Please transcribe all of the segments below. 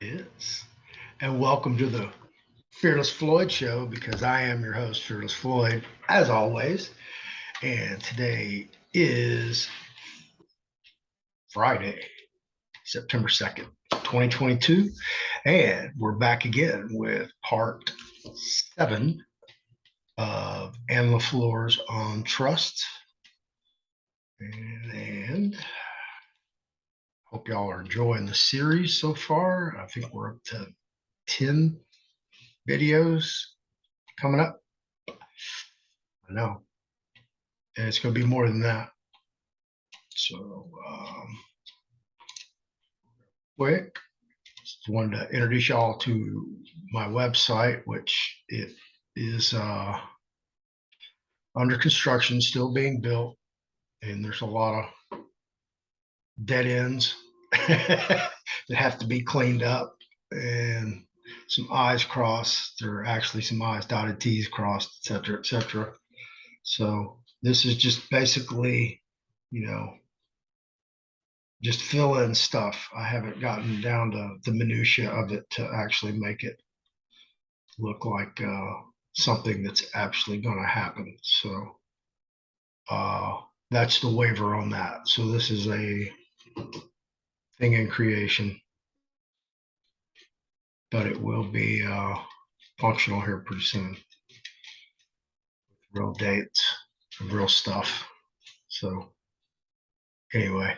is. And welcome to the Fearless Floyd show because I am your host, Fearless Floyd, as always. And today is Friday, September 2nd, 2022. And we're back again with part 7 of Ann LeFlore's on Trust. And hope y'all are enjoying the series so far. I think we're up to 10 videos coming up. I know. And it's going to be more than that. So, quick, just wanted to introduce y'all to my website, which it is under construction, still being built. And there's a lot of dead ends that have to be cleaned up and some I's crossed. There are actually some I's dotted, T's crossed, et cetera, et cetera. So this is just basically, just fill in stuff. I haven't gotten down to the minutia of it to actually make it look like something that's actually going to happen. So that's the waiver on that. So this is a thing in creation, but it will be functional here pretty soon. Real dates, real stuff. So anyway,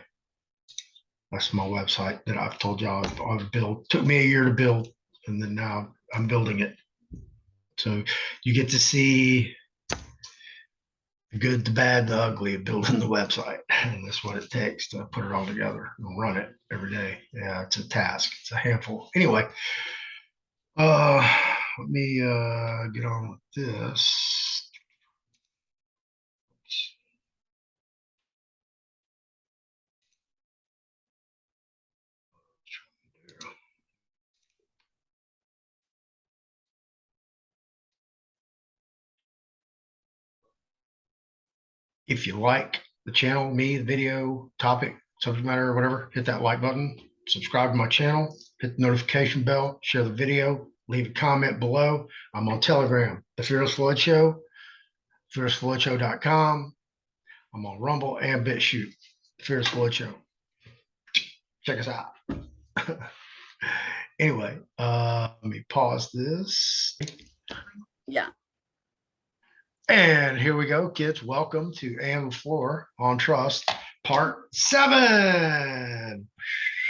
that's my website that I've told y'all I've built. Took me a year to build, and then now I'm building it. So you get to see the good, the bad, the ugly of building the website. And that's what it takes to put it all together and run it every day. Yeah, it's a task. It's a handful. Anyway, let me get on with this. If you like the channel, me, the video, topic, subject matter, or whatever, hit that like button, subscribe to my channel, hit the notification bell, share the video, leave a comment below. I'm on Telegram, The Fearless Floyd Show, fearlessfloydshow.com. I'm on Rumble and BitChute, The Fearless Floyd Show. Check us out. Anyway, let me pause this. Yeah. And here we go, kids. Welcome to Ann LeFlore on Trust, part 7.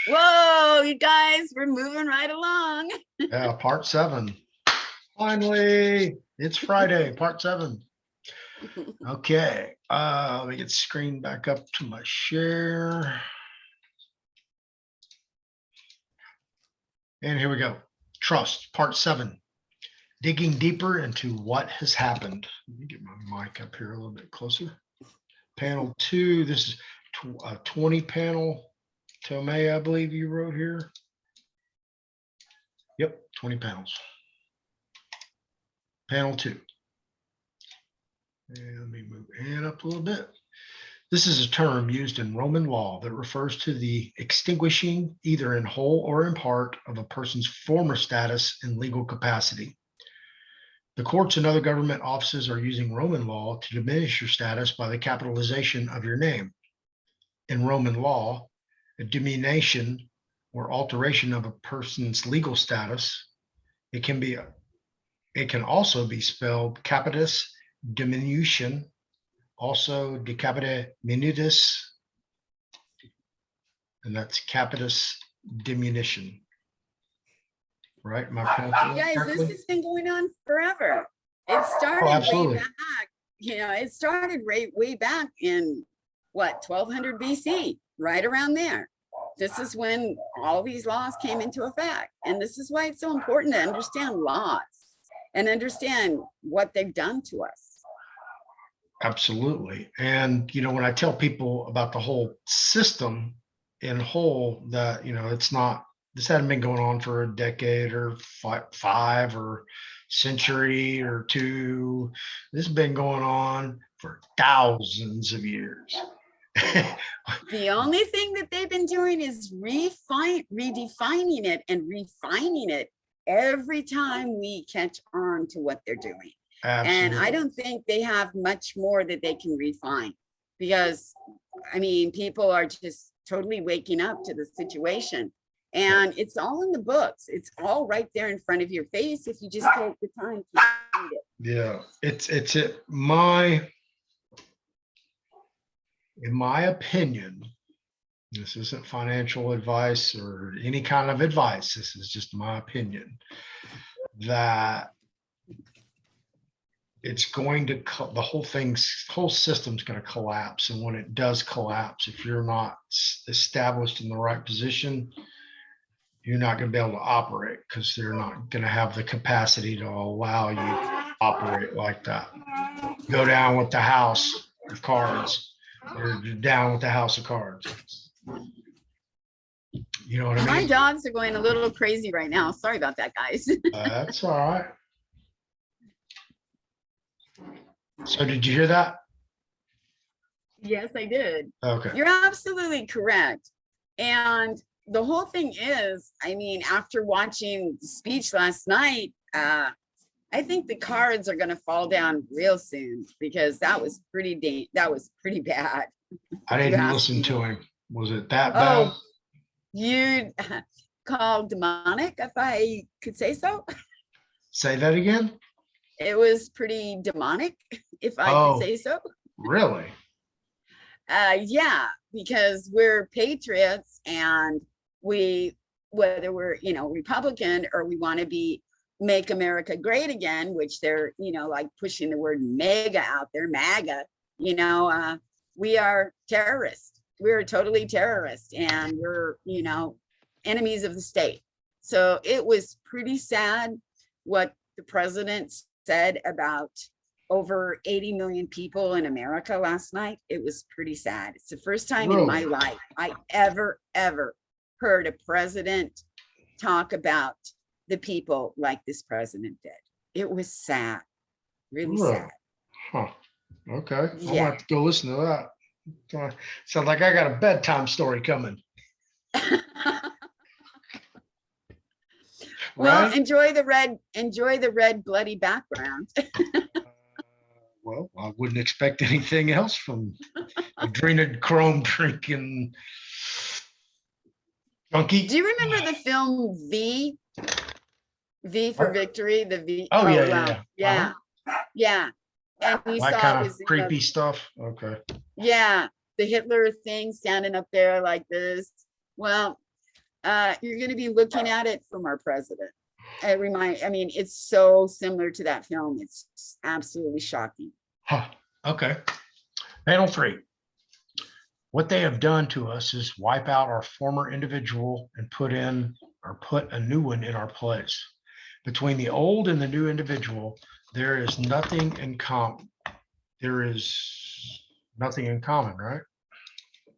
Whoa, you guys, we're moving right along. Yeah, part 7. Finally, it's Friday, part 7. Okay, let me get the screen back up to my share. And here we go. Trust, part 7. Digging deeper into what has happened. Let me get my mic up here a little bit closer. Panel 2, this is a 20 panel. Tomei, I believe you wrote here. Yep, 20 panels. Panel 2. And let me move Ann up a little bit. This is a term used in Roman law that refers to the extinguishing, either in whole or in part, of a person's former status and legal capacity. The courts and other government offices are using Roman law to diminish your status by the capitalization of your name. In Roman law, a diminution or alteration of a person's legal status, it can also be spelled capitis diminution, also decapita minutus, and that's capitis diminution. Right? Guys, this has been going on forever. It started way back. It started way back in what, 1200 BC, right around there. This is when all these laws came into effect. And this is why it's so important to understand laws and understand what they've done to us. Absolutely. And, when I tell people about the whole system in whole, that, it's not, this hadn't been going on for a decade or five or century or two. This has been going on for thousands of years. The only thing that they've been doing is redefining it and refining it every time we catch on to what they're doing. And I don't think they have much more that they can refine, because I mean, people are just totally waking up to the situation, and it's all in the books. It's all right there in front of your face if you just take the time to read it. Yeah, in my opinion, this isn't financial advice or any kind of advice. This is just my opinion, that it's going to, the whole system's going to collapse. And when it does collapse, if you're not established in the right position, you're not going to be able to operate, because they're not going to have the capacity to allow you to operate like that. Go down with the house of cards, or down with the house of cards. You know what I mean? My dogs are going a little crazy right now. Sorry about that, guys. That's all right. So did you hear that? Yes, I did. Okay. You're absolutely correct. And the whole thing is, I mean, after watching the speech last night, I think the cards are going to fall down real soon, because that was pretty bad. I didn't listen to him. Was it that bad? Oh, you called demonic, if I could say so. Say that again? It was pretty demonic, if I could say so. Really? Yeah, because we're patriots, and whether we're, Republican, or we want to make America great again, which they're, like pushing the word mega out there, MAGA, we are terrorists. We're totally terrorists, and we're, enemies of the state. So it was pretty sad what the president said about over 80 million people in America last night. It was pretty sad. It's the first time in my life I ever heard a president talk about the people like this president did. It was sad, really sad. Huh. Okay. Yeah. I'll have to go listen to that. Sounds like I got a bedtime story coming. Well, right? Enjoy the red bloody background. Well, I wouldn't expect anything else from adrenochrome drinking junkie. Do you remember the film V? V for Victory? The V. Oh, yeah. Yeah. Yeah. And you that saw kind of creepy stuff. Okay. Yeah. The Hitler thing standing up there like this. Well, you're going to be looking at it from our president. It's so similar to that film. It's absolutely shocking. Huh. Okay. Panel 3. What they have done to us is wipe out our former individual and put a new one in our place. Between the old and the new individual, there is nothing in common. There is nothing in common, right?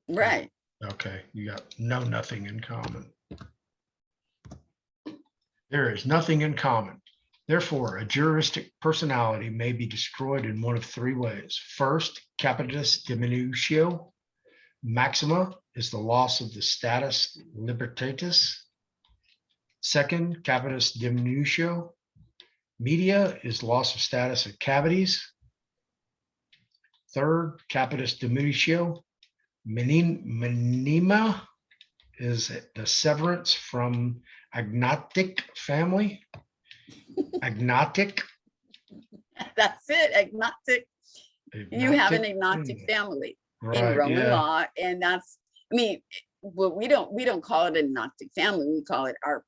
Right. Okay. You got nothing in common. There is nothing in common. Therefore, a juristic personality may be destroyed in one of 3 ways. First, capitis diminutio. Maxima is the loss of the status libertatis. Second, capitis diminutio. Media is loss of status of cavities. Third, capitis diminutio. Minima is the severance from agnostic family. Agnostic. That's it. Agnostic. You have an agnostic family in Roman law, and that's. Well, we don't call it an agnostic family. We call it our,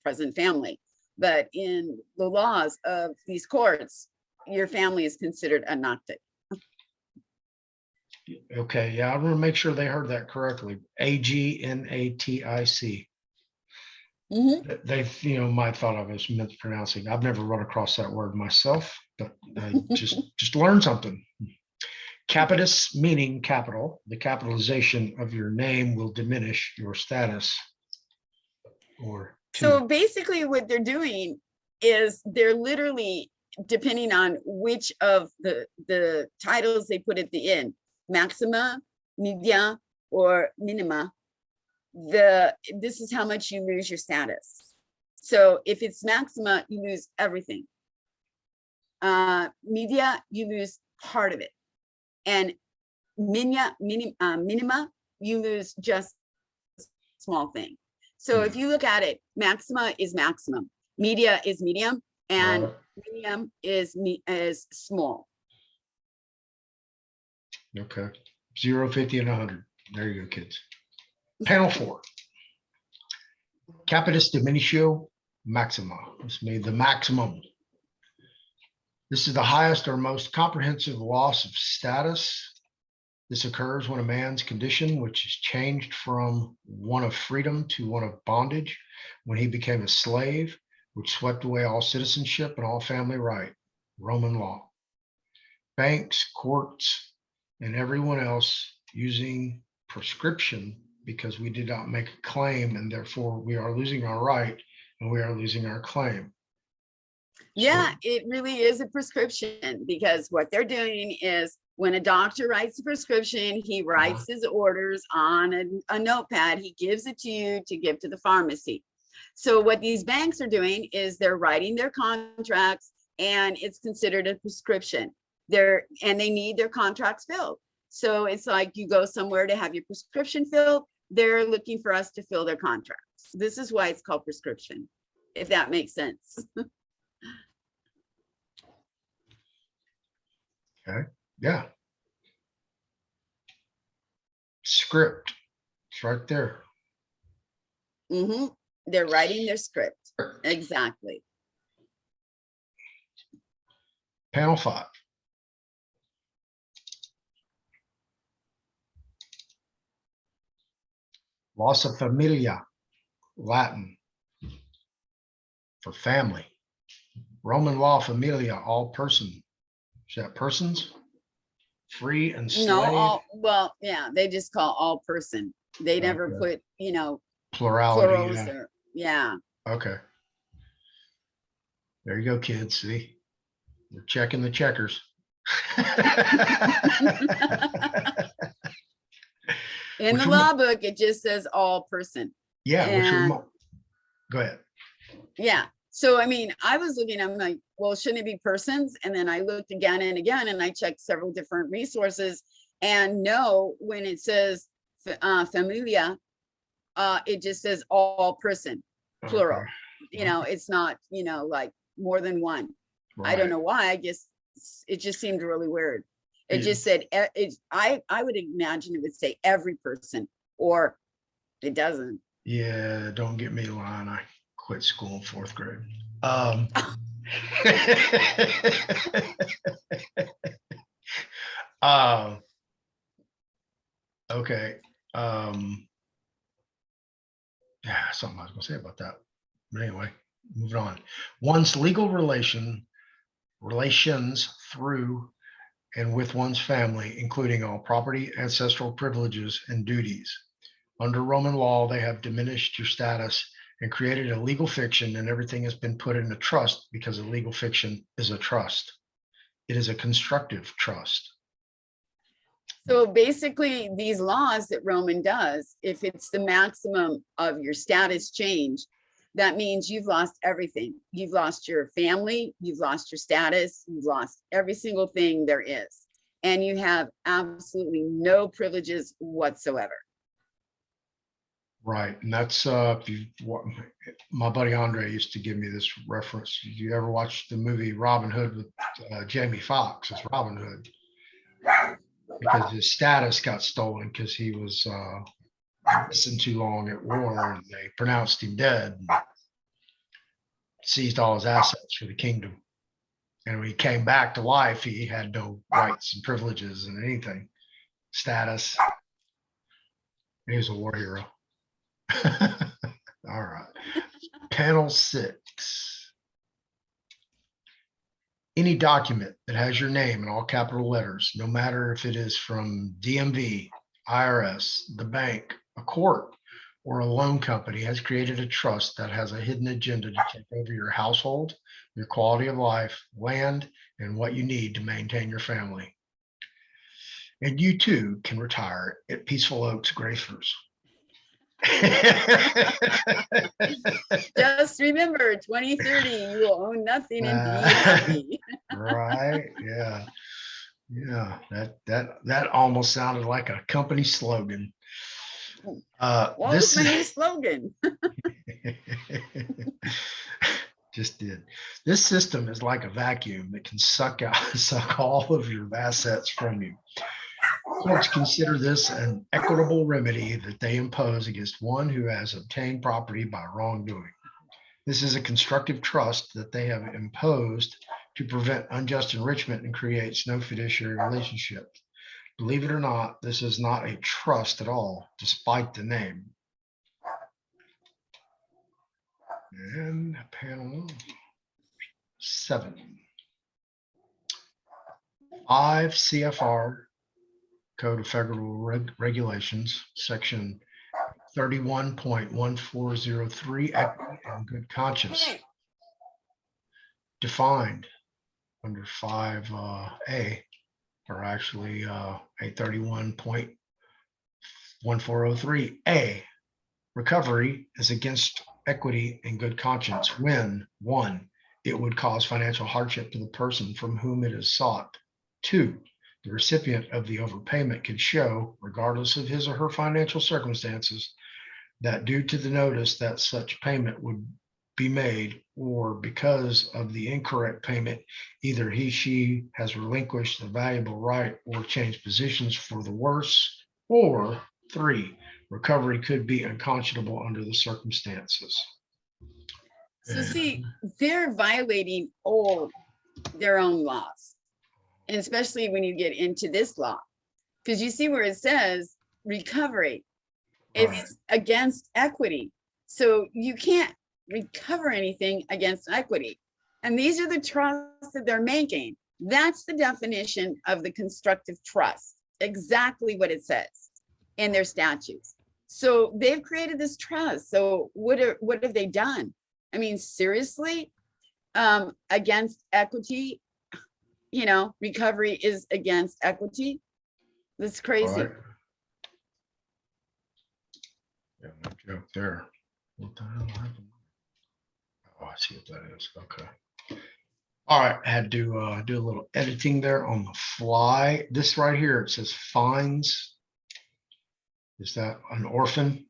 present family. But in the laws of these courts, your family is considered agnostic. Okay, yeah, I want to make sure they heard that correctly. Agnatic. Mm-hmm. They, might thought I was mispronouncing. I've never run across that word myself, but I just learned something. Capitis meaning capital. The capitalization of your name will diminish your status. So basically, what they're doing is they're literally, depending on which of the titles they put at the end, maxima, media, or minima, this is how much you lose your status. So if it's maxima, you lose everything. Media, you lose part of it. And minima, you lose just a small thing. So if you look at it, maxima is maximum, media is medium, and medium is small. Okay. 0, 50, and 100. There you go, kids. Panel 4. Capitis diminutio maxima. This made the maximum. This is the highest or most comprehensive loss of status. This occurs when a man's condition, which is changed from one of freedom to one of bondage, when he became a slave, which swept away all citizenship and all family right, Roman law. Banks, courts, and everyone else using prescription because we did not make a claim, and therefore we are losing our right and we are losing our claim. Yeah, it really is a prescription, because what they're doing is when a doctor writes a prescription, he writes his orders on a notepad. He gives it to you to give to the pharmacy. So what these banks are doing is they're writing their contracts, and it's considered a prescription. And they need their contracts filled. So it's like you go somewhere to have your prescription filled. They're looking for us to fill their contracts. This is why it's called prescription, if that makes sense. Okay. Yeah. Script. It's right there. They're writing their script. Exactly. Panel 5. Loss of familia, Latin for family. Roman law, familia, all person. Is that persons? Free and slave? No, well, yeah, they just call all person. They never put, plurality. plurals Yeah. or, yeah. Okay. There you go, kids. See, we're checking the checkers. In the law book, it just says all person. Yeah. Go ahead. Yeah. So, I mean, I was looking, I'm like, well, shouldn't it be persons? And then I looked again and again, and I checked several different resources. And no, when it says familia, it just says all person, plural. Okay. It's not, like more than one. Right. I don't know why. I guess it just seemed really weird. It just said, I would imagine it would say every person, or it doesn't. Yeah, don't get me lying. I quit school in 4th grade. Okay. Yeah, something I was gonna say about that. But anyway, moving on. One's legal relations through and with one's family, including all property, ancestral privileges, and duties. Under Roman law, they have diminished your status and created a legal fiction, and everything has been put in a trust because a legal fiction is a trust. It is a constructive trust. So basically, these laws that Roman does, if it's the maximum of your status change, that means you've lost everything. You've lost your family, you've lost your status, you've lost every single thing there is. And you have absolutely no privileges whatsoever. Right. And that's my buddy Andre used to give me this reference. Did you ever watch the movie Robin Hood with Jamie Foxx as Robin Hood? Because his status got stolen because he was missing too long at war, and they pronounced him dead and seized all his assets for the kingdom. And when he came back to life, he had no rights and privileges and anything, status. He was a war hero. All right. Panel 6. Any document that has your name in all capital letters, no matter if it is from DMV, IRS, the bank, a court, or a loan company, has created a trust that has a hidden agenda to take over your household, your quality of life, land, and what you need to maintain your family. And you too can retire at Peaceful Oaks Gracers. Just remember, 2030, you will own nothing and be happy. Right. Yeah. Yeah. That almost sounded like a company slogan. What was my new slogan? Just did. This system is like a vacuum that can suck all of your assets from you. Courts consider this an equitable remedy that they impose against one who has obtained property by wrongdoing. This is a constructive trust that they have imposed to prevent unjust enrichment and creates no fiduciary relationship. Believe it or not, this is not a trust at all, despite the name. And panel 7. 5 CFR Code of Federal Regulations, section 31.1403, equity and good conscience, defined under 5A, or actually 831.1403A. Recovery is against equity and good conscience when, 1, it would cause financial hardship to the person from whom it is sought. 2, the recipient of the overpayment could show, regardless of his or her financial circumstances, that due to the notice that such payment would be made, or because of the incorrect payment, either she has relinquished the valuable right or changed positions for the worse, or 3, recovery could be unconscionable under the circumstances. So see, they're violating all their own laws. And especially when you get into this law, because you see where it says recovery, it's against equity. So you can't recover anything against equity. And these are the trusts that they're making. That's the definition of the constructive trust, exactly what it says in their statutes. So they've created this trust. So what have they done? I mean, seriously, against equity, you know, recovery is against equity. That's crazy. Right. Yeah, no joke there. What the hell happened? Oh, I see what that is. Okay. All right, I had to do a little editing there on the fly. This right here, it says fines. Is that an orphan?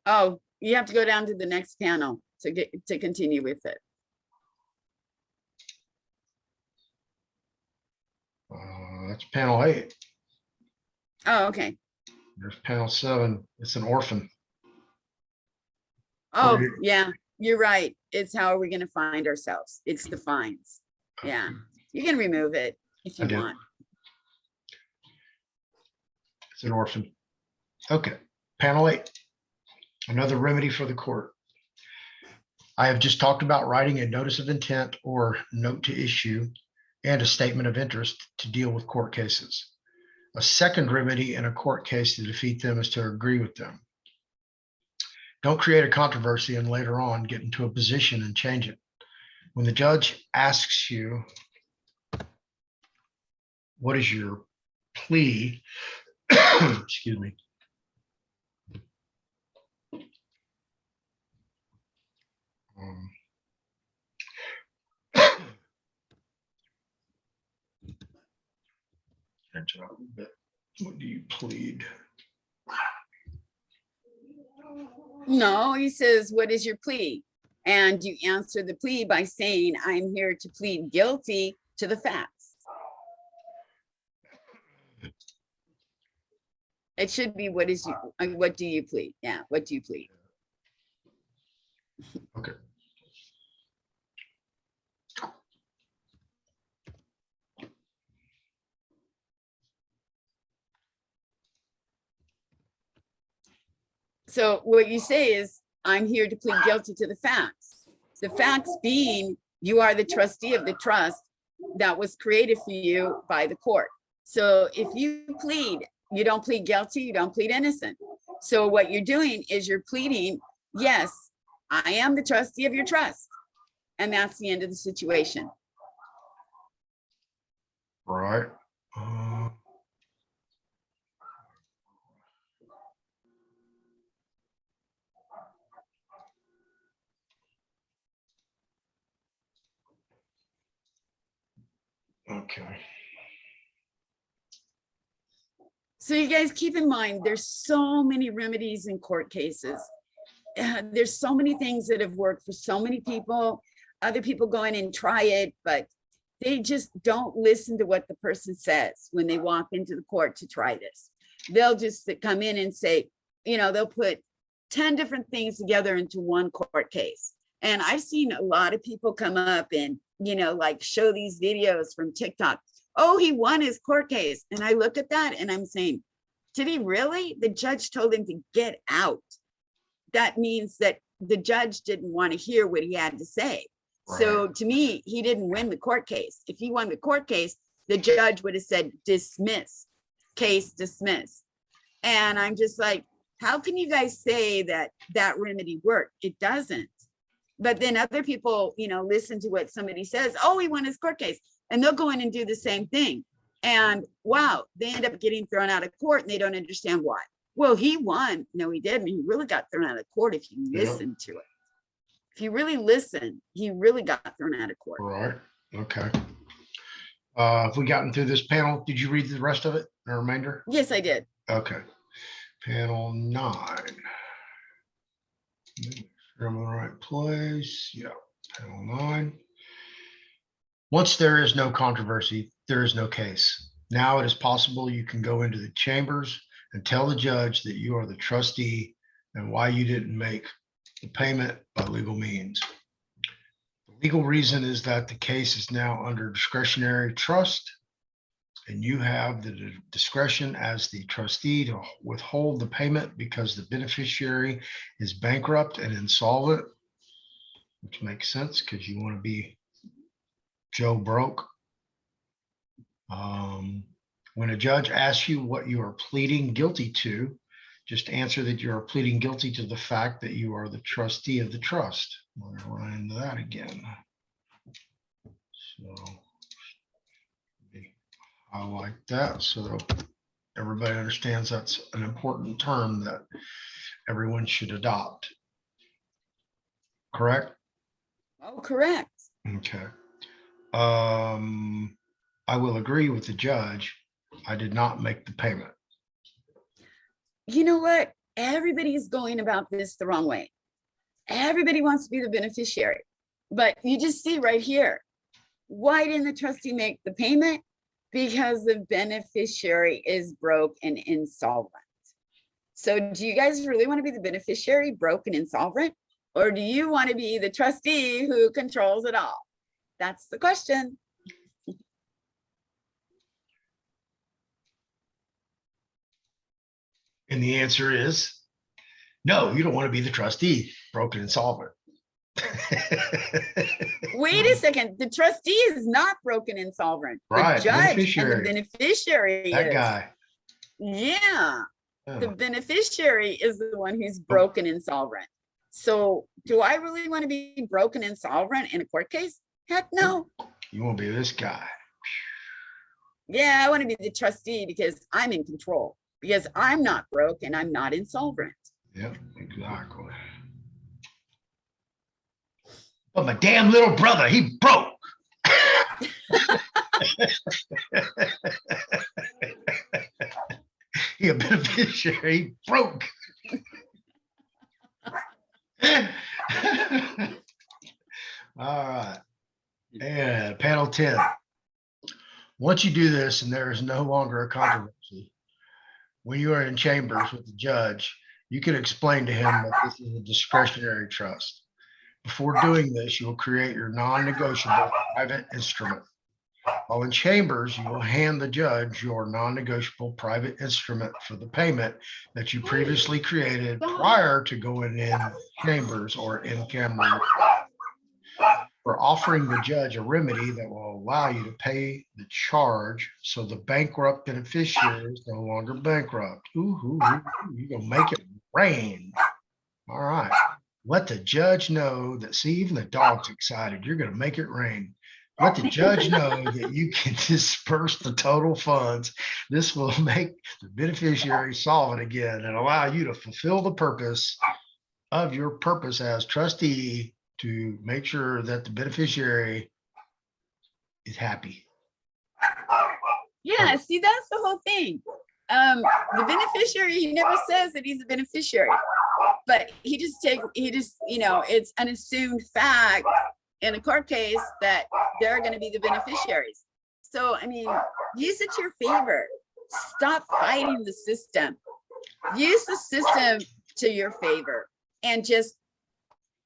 Oh, you have to go down to the next panel to continue with it. That's panel 8. Oh, okay. There's panel 7. It's an orphan. Oh, yeah, you're right. It's how are we going to find ourselves? It's the fines. Yeah, you can remove it if you want. It's an orphan. Okay, panel 8. Another remedy for the court. I have just talked about writing a notice of intent or note to issue and a statement of interest to deal with court cases. A second remedy in a court case to defeat them is to agree with them. Don't create a controversy and later on get into a position and change it. When the judge asks you, what is your plea? Excuse me. What do you plead? No, he says, what is your plea? And you answer the plea by saying, I'm here to plead guilty to the facts. It should be, what do you plead? Yeah, what do you plead? Okay. So what you say is, I'm here to plead guilty to the facts. The facts being, you are the trustee of the trust that was created for you by the court. So if you plead, you don't plead guilty, you don't plead innocent. So what you're doing is you're pleading, yes, I am the trustee of your trust. And that's the end of the situation. Right. Okay. So you guys keep in mind, there's so many remedies in court cases. There's so many things that have worked for so many people. Other people go in and try it, but they just don't listen to what the person says when they walk into the court to try this. They'll just come in and say, you know, they'll put 10 different things together into one court case. And I've seen a lot of people come up and, you know, like show these videos from TikTok. Oh, he won his court case. And I look at that and I'm saying, did he really? The judge told him to get out. That means that the judge didn't want to hear what he had to say. Right. So to me, he didn't win the court case. If he won the court case, the judge would have said, dismiss, case dismissed. And I'm just like, how can you guys say that that remedy worked? It doesn't. But then other people, you know, listen to what somebody says, oh, he won his court case, and they'll go in and do the same thing. And wow, they end up getting thrown out of court and they don't understand why. Well, he won. No, he didn't. He really got thrown out of court if you listen to it. If you really listen, he really got thrown out of court. Right. Okay. Have we gotten through this panel? Did you read the rest of it, the remainder? Yes, I did. Okay. Panel 9. I'm in the right place. Yeah. Panel 9. Once there is no controversy, there is no case. Now it is possible you can go into the chambers and tell the judge that you are the trustee and why you didn't make the payment by legal means. The legal reason is that the case is now under discretionary trust, and you have the discretion as the trustee to withhold the payment because the beneficiary is bankrupt and insolvent, which makes sense because you want to be Joe broke. When a judge asks you what you are pleading guilty to, just answer that you are pleading guilty to the fact that you are the trustee of the trust. We're going to run into that again. So I like that, so everybody understands that's an important term that everyone should adopt. Correct? Oh, correct. Okay. I will agree with the judge. I did not make the payment. You know what? Everybody's going about this the wrong way. Everybody wants to be the beneficiary, but you just see right here, why didn't the trustee make the payment? Because the beneficiary is broke and insolvent. So do you guys really want to be the beneficiary, broke and insolvent? Or do you want to be the trustee who controls it all? That's the question. And the answer is no, you don't want to be the trustee, broken and insolvent. Wait a second. The trustee is not broken and insolvent. Right, the judge and the beneficiary that is. Guy. Yeah. The beneficiary is the one who's broken and insolvent. So do I really want to be broken and insolvent in a court case? Heck no. You want to be this guy. Yeah, I want to be the trustee because I'm in control, because I'm not broke and I'm not insolvent. Yep, exactly. But my damn little brother, he broke. He a beneficiary, he broke. All right. And panel 10. Once you do this and there is no longer a controversy, when you are in chambers with the judge, you can explain to him that this is a discretionary trust. Before doing this, you will create your non-negotiable private instrument. While in chambers, you will hand the judge your non-negotiable private instrument for the payment that you previously created prior to going in chambers or in camera. We're offering the judge a remedy that will allow you to pay the charge so the bankrupt beneficiary is no longer bankrupt. Ooh, you're going to make it rain. All right. Let the judge know that, see, even the dog's excited. You're going to make it rain. Let the judge know that you can disperse the total funds. This will make the beneficiary solvent again and allow you to fulfill the purpose of your purpose as trustee to make sure that the beneficiary is happy. Yeah, see, that's the whole thing. The beneficiary, he never says that he's a beneficiary, but he just, it's an assumed fact in a court case that they're going to be the beneficiaries. So, I mean, use it to your favor. Stop fighting the system. Use the system to your favor and just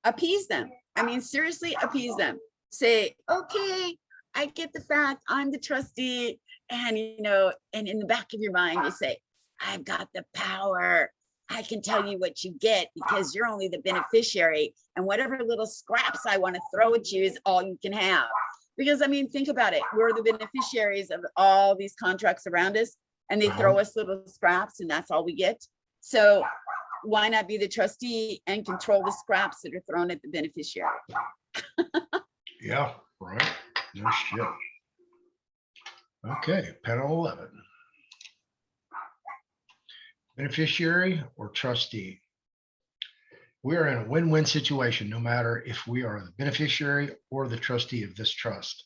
appease them. I mean, seriously, appease them. Say, okay, I get the fact I'm the trustee. And, and in the back of your mind, you say, I've got the power. I can tell you what you get because you're only the beneficiary. And whatever little scraps I want to throw at you is all you can have. Because, I mean, think about it. We're the beneficiaries of all these contracts around us, and they throw us little scraps, and that's all we get. So why not be the trustee and control the scraps that are thrown at the beneficiary? Yeah, right. No shit. Okay, panel 11. Beneficiary or trustee. We are in a win-win situation, no matter if we are the beneficiary or the trustee of this trust.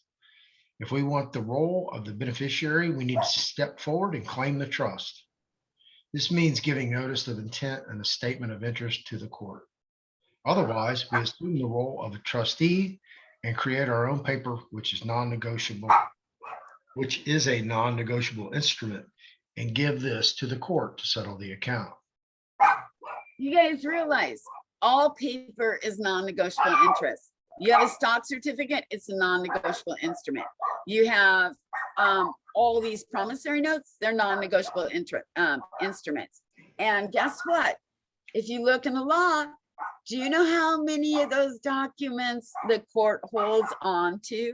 If we want the role of the beneficiary, we need to step forward and claim the trust. This means giving notice of intent and a statement of interest to the court. Otherwise, we assume the role of a trustee and create our own paper, which is non-negotiable, which is a non-negotiable instrument, and give this to the court to settle the account. You guys realize all paper is non-negotiable interest. You have a stock certificate, it's a non-negotiable instrument. You have all these promissory notes, they're non-negotiable instruments. And guess what? If you look in the law, do you know how many of those documents the court holds on to?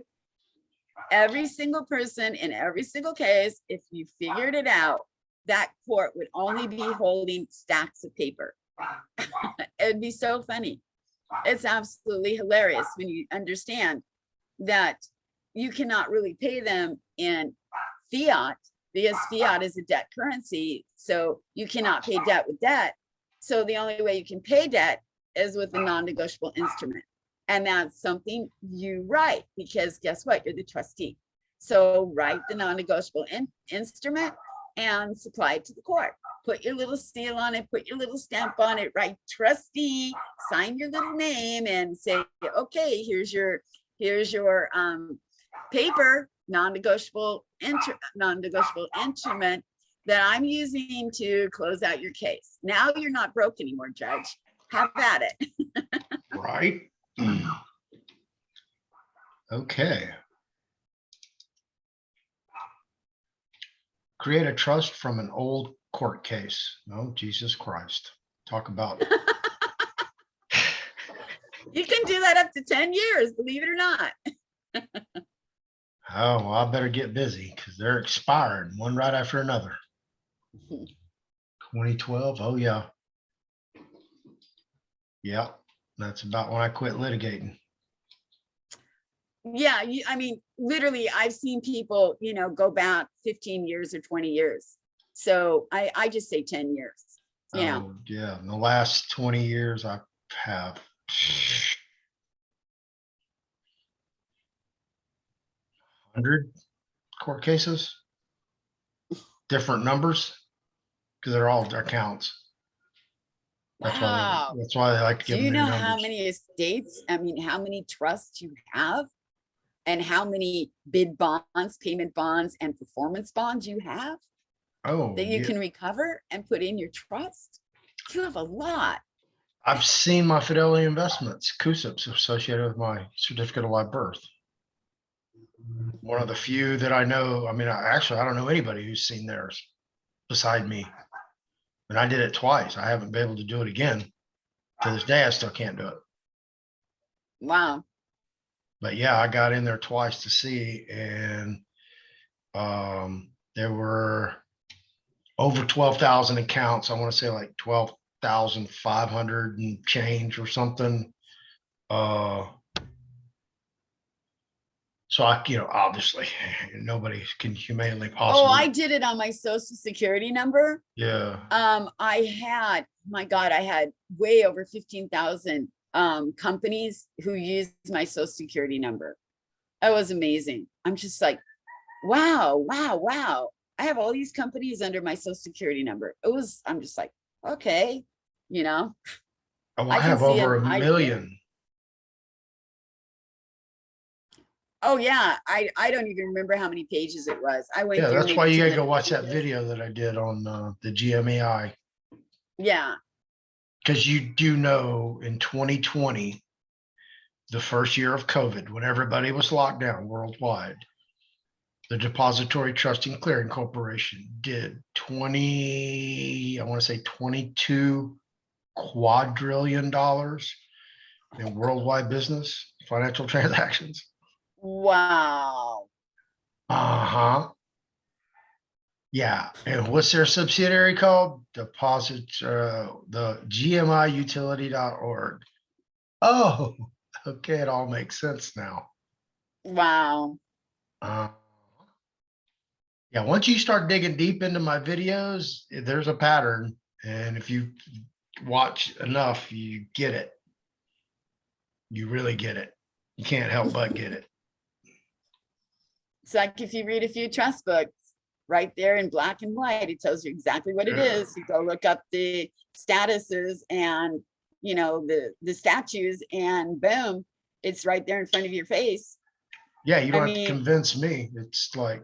Every single person in every single case, if you figured it out, that court would only be holding stacks of paper. It'd be so funny. It's absolutely hilarious when you understand that you cannot really pay them in fiat because fiat is a debt currency. So you cannot pay debt with debt. So the only way you can pay debt is with a non-negotiable instrument. And that's something you write because guess what? You're the trustee. So write the non-negotiable instrument and supply it to the court. Put your little seal on it, put your little stamp on it, write trustee, sign your little name and say, okay, here's your paper, non-negotiable instrument that I'm using to close out your case. Now you're not broke anymore, Judge. Have at it. Right. Okay. Create a trust from an old court case. Oh, Jesus Christ. Talk about. You can do that up to 10 years, believe it or not. Oh, well, I better get busy because they're expired one right after another. 2012. Oh, yeah. Yeah. That's about when I quit litigating. Yeah, I mean, literally, I've seen people, go back 15 years or 20 years. So I just say 10 years. Yeah. Oh, yeah. In the last 20 years, I have 100 court cases, different numbers, because they're all accounts. Wow. That's why they like to give Do you know numbers. how many estates, how many trusts you have? And how many bid bonds, payment bonds, and performance bonds you have that you can recover and put in your trust? You have a lot. I've seen my Fidelity investments, CUSIPs associated with my certificate of live birth. One of the few that I know. I mean, I don't know anybody who's seen theirs beside me. And I did it twice. I haven't been able to do it again. To this day, I still can't do it. Wow. But yeah, I got in there twice to see, and there were over 12,000 accounts. I want to say like 12, $4,500 and change or something. So obviously nobody can humanely possibly. Oh, I did it on my social security number. Yeah. I had way over 15,000 companies who used my social security number. That was amazing. I'm just like, wow. I have all these companies under my social security number. I'm just like, okay, Oh, I I can have see over it. a million. Oh yeah, I don't even remember how many pages it was. I went Yeah, through that's why maybe you gotta 10 go watch that pages. video that I did on the GMEI. Yeah. Because you do know in 2020, the first year of COVID, when everybody was locked down worldwide, the Depository Trust and Clearing Corporation did 22 quadrillion dollars in worldwide business financial transactions. Wow. Uh-huh. Yeah. And what's their subsidiary called? The GMIutility.org. Oh, okay. It all makes sense now. Wow. Uh, yeah. Once you start digging deep into my videos, there's a pattern. And if you watch enough, you get it. You really get it. You can't help but get it. It's like if you read a few trust books, right there in black and white, it tells you exactly what it is. You go look up the statuses and the statues, and boom, it's right there in front of your face. Yeah, you don't have to convince me. It's like,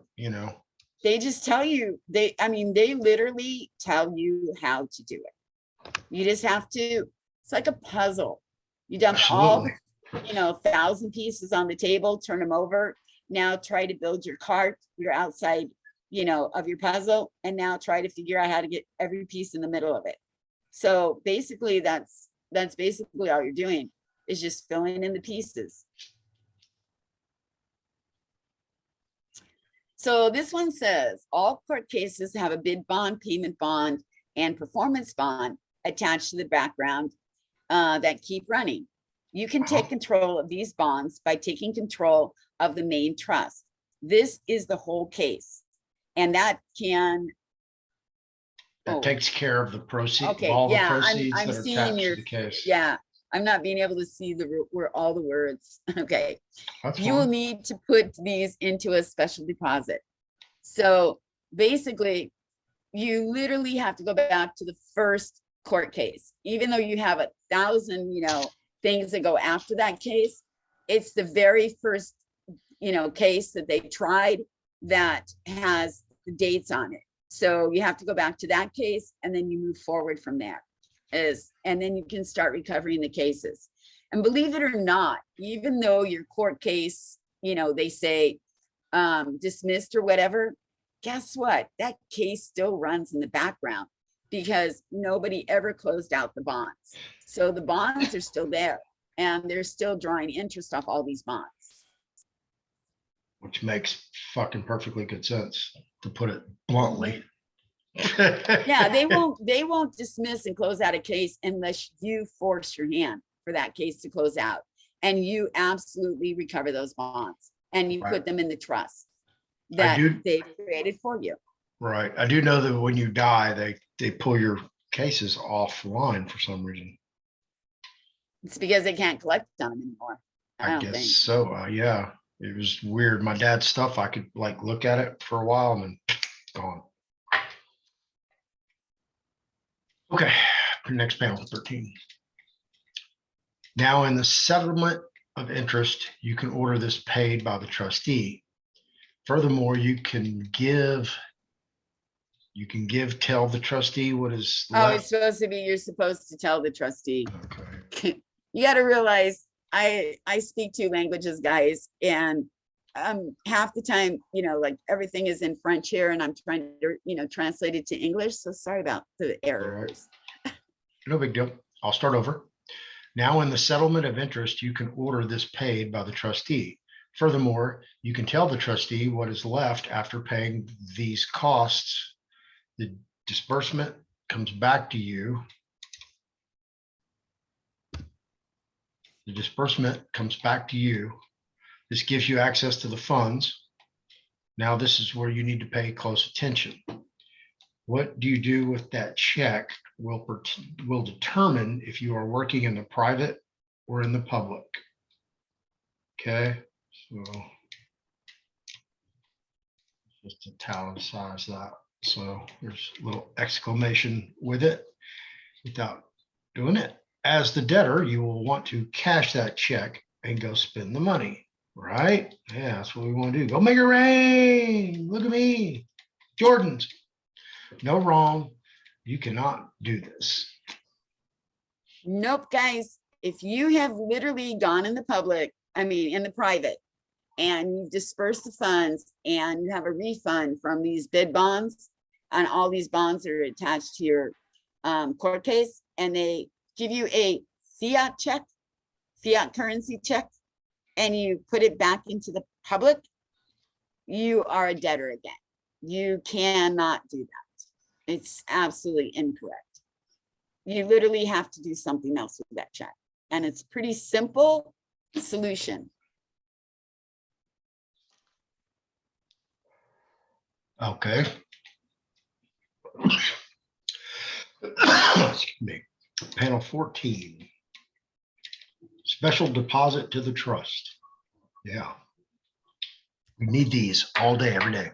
they just tell you, they literally tell you how to do it. You just have to, it's like a puzzle. You dump all the 1,000 pieces on the table, turn them over. Now try to build your cart, your outside, of your puzzle, and now try to figure out how to get every piece in the middle of it. So basically that's basically all you're doing, is just filling in the pieces. So this one says all court cases have a bid bond, payment bond, and performance bond attached to the background that keep running. You can take control of these bonds by taking control of the main trust. This is the whole case. And that takes care of the proceeds. Okay, all yeah, the proceeds I'm that are seeing attached your to the case. Yeah, I'm not being able to see all the words. Okay. That's you will need to put these into a special deposit. So basically, you literally have to go back to the first court case, even though you have 1,000, things that go after that case. It's the very first, case that they tried that has the dates on it. So you have to go back to that case, and then you move forward from there. And then you can start recovering the cases. And believe it or not, even though your court case, they say dismissed or whatever, guess what? That case still runs in the background because nobody ever closed out the bonds. So the bonds are still there, and they're still drawing interest off all these bonds. Which makes fucking perfectly good sense, to put it bluntly. Yeah, they won't dismiss and close out a case unless you force your hand for that case to close out, and you absolutely recover those bonds, and you put them in the trust that they created for you. Right. I do know that when you die, they pull your cases offline for some reason. It's because they can't collect on them anymore. I guess think so. Yeah, it was weird. My dad's stuff, I could look at it for a while and then gone. Okay, next panel, 13. Now in the settlement of interest, you can order this paid by the trustee. Furthermore, you can tell the trustee what is left. It's supposed to be, you're supposed to tell the trustee. Okay. You got to realize I speak 2 languages, guys, and half the time, everything is in French here, and I'm trying to, translate it to English. So sorry about the errors. Right. No big deal. I'll start over. Now in the settlement of interest, you can order this paid by the trustee. Furthermore, you can tell the trustee what is left after paying these costs. The disbursement comes back to you The disbursement comes back to you. This gives you access to the funds. Now, this is where you need to pay close attention. What do you do with that check will determine if you are working in the private or in the public. Okay, so just to italicize that. So there's a little exclamation with it without doing it. As the debtor, you will want to cash that check and go spend the money, right? Yeah, that's what we want to do. Go make it rain. Look at me. Jordans. No wrong. You cannot do this. Nope, guys. If you have literally gone in the public, in the private, and you disperse the funds and you have a refund from these bid bonds, and all these bonds are attached to your court case, and they give you a fiat check, fiat currency check, and you put it back into the public, you are a debtor again. You cannot do that. It's absolutely incorrect. You literally have to do something else with that check. And it's pretty simple solution. Okay. Excuse me. Panel 14. Special deposit to the trust. Yeah. We need these all day, every day.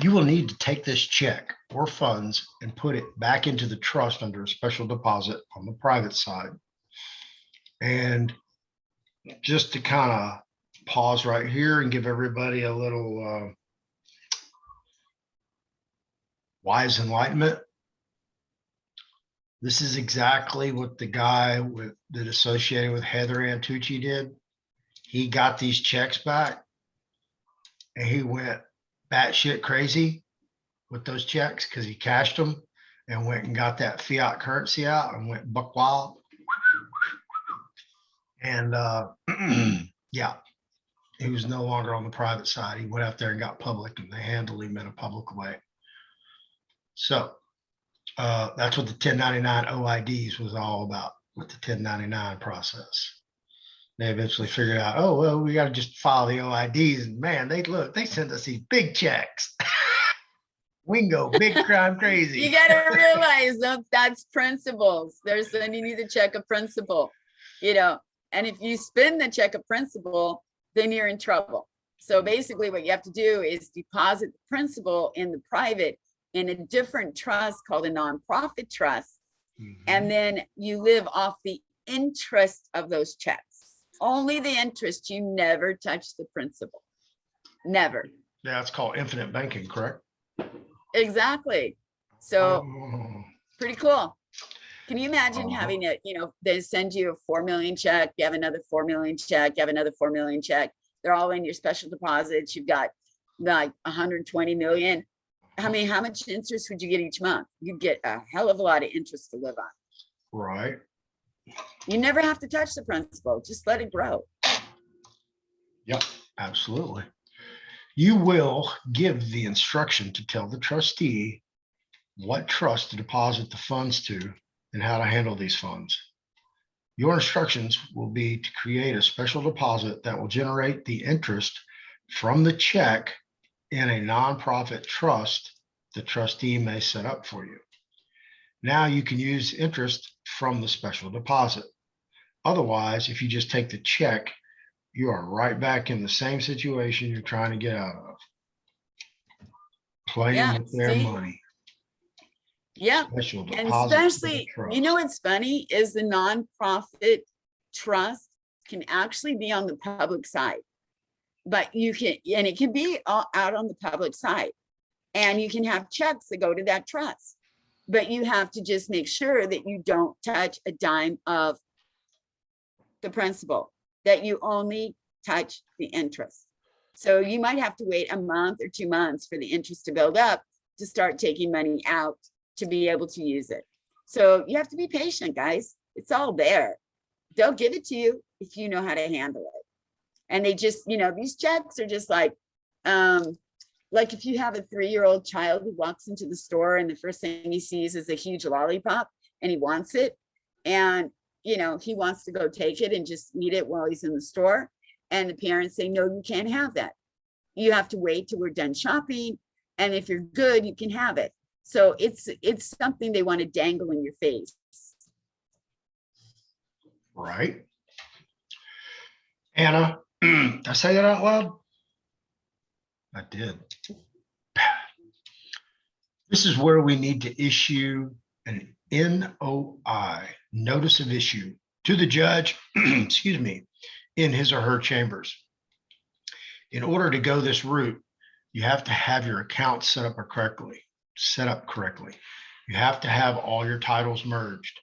You will need to take this check or funds and put it back into the trust under a special deposit on the private side. And just to kind of pause right here and give everybody a little wise enlightenment. This is exactly what the guy that associated with Heather Antucci did. He got these checks back and he went batshit crazy with those checks because he cashed them and went and got that fiat currency out and went buck wild. And yeah, he was no longer on the private side. He went out there and got public, and they handled him in a public way. So that's what the 1099 OIDs was all about, with the 1099 process. They eventually figured out, oh, well, we got to just file the OIDs. And man, they sent us these big checks. We can go big crime crazy. You got to realize that's principles. They're sending you the check of principle, and if you spend the check of principle, then you're in trouble. So basically what you have to do is deposit the principal in the private in a different trust called a nonprofit trust. Mm-hmm. And then you live off the interest of those checks. Only the interest. You never touch the principal. Never. Yeah, it's called infinite banking, correct? Exactly. So pretty cool. Can you imagine having it, they send you a 4 million check, you have another 4 million check, you have another 4 million check. They're all in your special deposits. You've got like 120 million. How much interest would you get each month? You'd get a hell of a lot of interest to live on. Right. You never have to touch the principal. Just let it grow. Yep, absolutely. You will give the instruction to tell the trustee what trust to deposit the funds to and how to handle these funds. Your instructions will be to create a special deposit that will generate the interest from the check in a nonprofit trust the trustee may set up for you. Now you can use interest from the special deposit. Otherwise, if you just take the check, you are right back in the same situation you're trying to get out of. Playing with their money. Yeah, and especially, what's funny is the nonprofit trust can actually be on the public side, but it can be out on the public side, and you can have checks that go to that trust, but you have to just make sure that you don't touch a dime of the principal, that you only touch the interest. So you might have to wait a month or 2 months for the interest to build up to start taking money out to be able to use it. So you have to be patient, guys. It's all there. They'll give it to you if you know how to handle it. And they just, these checks are just like if you have a 3-year-old child who walks into the store and the first thing he sees is a huge lollipop and he wants it. And you know, he wants to go take it and just eat it while he's in the store. And the parents say, no, you can't have that. You have to wait till we're done shopping. And if you're good, you can have it. So it's something they want to dangle in your face. Right. Anna, did I say that out loud? I did. This is where we need to issue an NOI, notice of issue, to the judge, excuse me, in his or her chambers. In order to go this route, you have to have your account set up correctly. You have to have all your titles merged,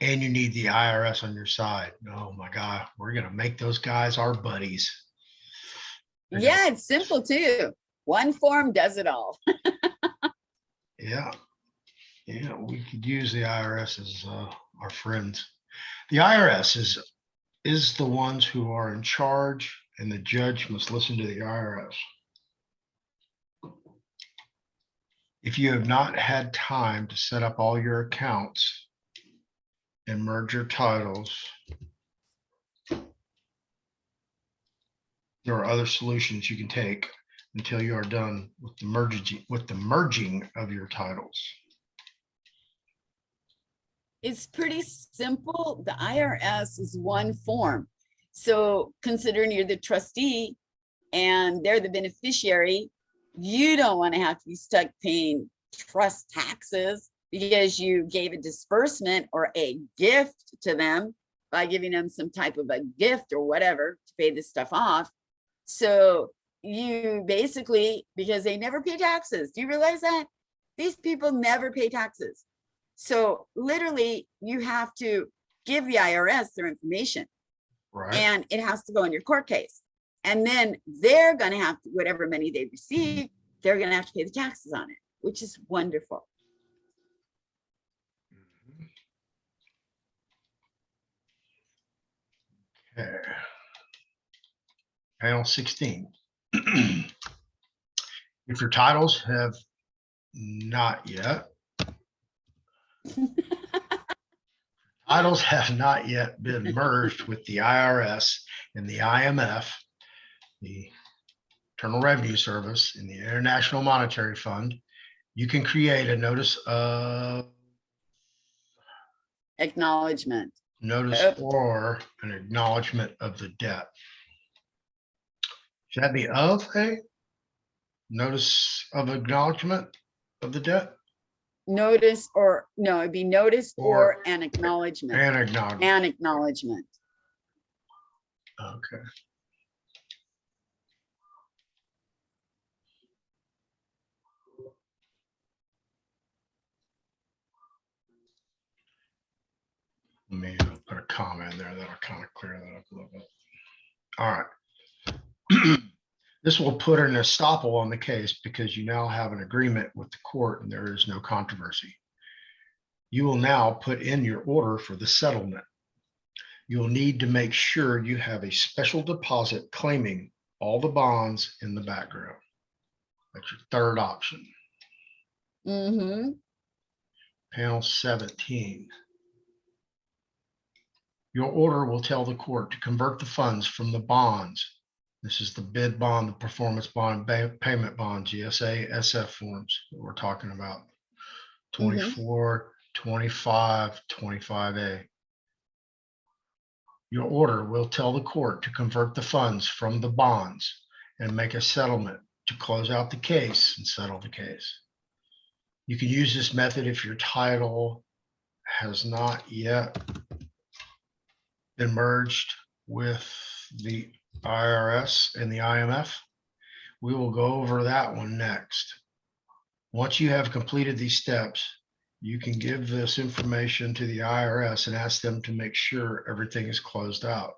and you need the IRS on your side. Oh my God, we're gonna make those guys our buddies. Yeah, it's simple too. One form does it all. Yeah, we could use the IRS as our friends. The IRS is the ones who are in charge, and the judge must listen to the IRS. If you have not had time to set up all your accounts and merge your titles, there are other solutions you can take until you are done with the merging of your titles. It's pretty simple. The IRS is one form. So considering you're the trustee and they're the beneficiary, you don't want to have to be stuck paying trust taxes because you gave a disbursement or a gift to them by giving them some type of a gift or whatever to pay this stuff off. So you basically, because they never pay taxes. Do you realize that? These people never pay taxes. So literally you have to give the IRS their information, Right. And it has to go in your court case. And then they're going to have to, whatever money they receive, they're going to have to pay the taxes on it, which is wonderful. Okay. Panel 16. If your titles have not yet been merged with the IRS and the IMF, the Internal Revenue Service, and the International Monetary Fund, you can create a notice of Acknowledgement. or an acknowledgement of the debt. Should that be of a notice of acknowledgement of the debt? Notice or no, it'd be notice or an acknowledgement. An acknowledgement. An acknowledgement. Okay. Let me put a comma in there that'll kind of clear that up a little bit. All right. This will put an estoppel on the case because you now have an agreement with the court and there is no controversy. You will now put in your order for the settlement. You'll need to make sure you have a special deposit claiming all the bonds in the background. That's your third option. Mm-hmm. Panel 17. Your order will tell the court to convert the funds from the bonds. This is the bid bond, the performance bond, and payment bond, GSA, SF forms that we're talking about. 24, 25, 25A. Your order will tell the court to convert the funds from the bonds and make a settlement to close out the case and settle the case. You can use this method if your title has not yet been merged with the IRS and the IMF. We will go over that one next. Once you have completed these steps, you can give this information to the IRS and ask them to make sure everything is closed out.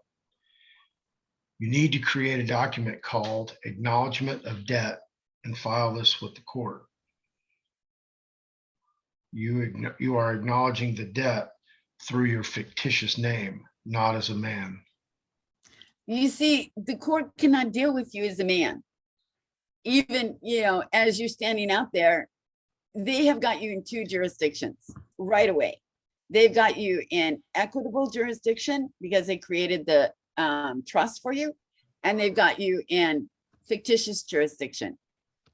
You need to create a document called Acknowledgement of Debt and file this with the court. You are acknowledging the debt through your fictitious name, not as a man. You see, the court cannot deal with you as a man. Even, as you're standing out there, they have got you in two jurisdictions right away. They've got you in equitable jurisdiction because they created the trust for you, and they've got you in fictitious jurisdiction.